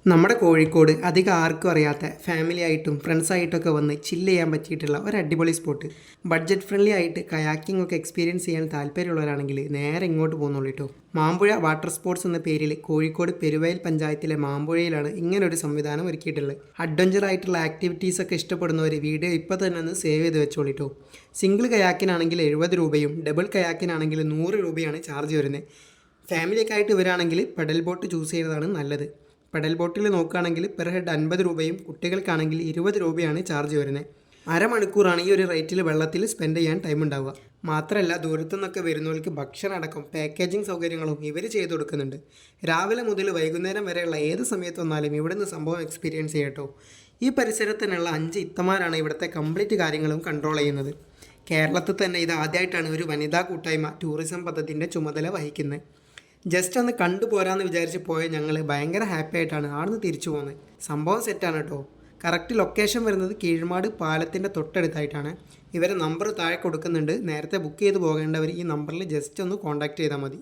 നമ്മുടെ കോഴിക്കോട് അധികം ആർക്കും അറിയാത്ത ഫാമിലി ആയിട്ടും ഫ്രണ്ട്സായിട്ടൊക്കെ വന്ന് ചില്ല് ചെയ്യാൻ പറ്റിയിട്ടുള്ള ഒരു അടിപൊളി സ്പോട്ട്. ബഡ്ജറ്റ് ഫ്രണ്ട്ലി ആയിട്ട് കയാക്കിംഗ് ഒക്കെ എക്സ്പീരിയൻസ് ചെയ്യാൻ താല്പര്യമുള്ളവരാണെങ്കിൽ നേരെ ഇങ്ങോട്ട് പോകുന്നുള്ളൂ കേട്ടോ. മാമ്പുഴ വാട്ടർ സ്പോർട്സ് എന്ന പേരിൽ കോഴിക്കോട് പെരുവയൽ പഞ്ചായത്തിലെ മാമ്പുഴയിലാണ് ഇങ്ങനൊരു സംവിധാനം ഒരുക്കിയിട്ടുള്ളത്. അഡ്വഞ്ചർ ആയിട്ടുള്ള ആക്ടിവിറ്റീസ് ഒക്കെ ഇഷ്ടപ്പെടുന്നവർ വീഡിയോ ഇപ്പോൾ തന്നെ ഒന്ന് സേവ് ചെയ്ത് വെച്ചോളിട്ടോ. സിംഗിൾ കയാക്കിനാണെങ്കിൽ 70 രൂപയും ഡബിൾ കയാക്കിനാണെങ്കിൽ 100 രൂപയാണ് ചാർജ് വരുന്നത്. ഫാമിലിയൊക്കെ ആയിട്ട് വരികയാണെങ്കിൽ പെഡൽ ബോട്ട് ചൂസ് ചെയ്യുന്നതാണ് നല്ലത്. പെഡൽ ബോട്ടിൽ നോക്കുകയാണെങ്കിൽ പെർ ഹെഡ് 50 രൂപയും കുട്ടികൾക്കാണെങ്കിൽ 20 രൂപയാണ് ചാർജ് വരുന്നത്. അരമണിക്കൂറാണ് ഈ ഒരു റേറ്റിൽ വെള്ളത്തിൽ സ്പെൻഡ് ചെയ്യാൻ ടൈം ഉണ്ടാവുക. മാത്രമല്ല ദൂരത്തു നിന്നൊക്കെ വരുന്നവർക്ക് ഭക്ഷണം അടക്കം പാക്കേജിങ് സൗകര്യങ്ങളും ഇവർ ചെയ്തു കൊടുക്കുന്നുണ്ട്. രാവിലെ മുതൽ വൈകുന്നേരം വരെയുള്ള ഏത് സമയത്ത് വന്നാലും ഇവിടെ നിന്ന് സംഭവം എക്സ്പീരിയൻസ് ചെയ്യട്ടോ. ഈ പരിസരത്തിനുള്ള 5 ഇത്തമാരാണ് ഇവിടുത്തെ കംപ്ലീറ്റ് കാര്യങ്ങളും കൺട്രോൾ ചെയ്യുന്നത്. കേരളത്തിൽ തന്നെ ഇത് ആദ്യമായിട്ടാണ് ഒരു വനിതാ കൂട്ടായ്മ ടൂറിസം പദ്ധതിൻ്റെ ചുമതല വഹിക്കുന്നത്. ജസ്റ്റ് ഒന്ന് കണ്ടുപോരാന്ന് വിചാരിച്ച് പോയ ഞങ്ങൾ ഭയങ്കര ഹാപ്പി ആയിട്ടാണ് ആടുന്ന് തിരിച്ചു പോകുന്നത്. സംഭവം സെറ്റാണ് കേട്ടോ. കറക്റ്റ് ലൊക്കേഷൻ വരുന്നത് കീഴ്മാട് പാലത്തിൻ്റെ തൊട്ടടുത്തായിട്ടാണ്. ഇവരെ നമ്പർ താഴെ കൊടുക്കുന്നുണ്ട്. നേരത്തെ ബുക്ക് ചെയ്ത് പോകേണ്ടവർ ഈ നമ്പറിൽ ജസ്റ്റ് ഒന്ന് കോൺടാക്റ്റ് ചെയ്താൽ മതി.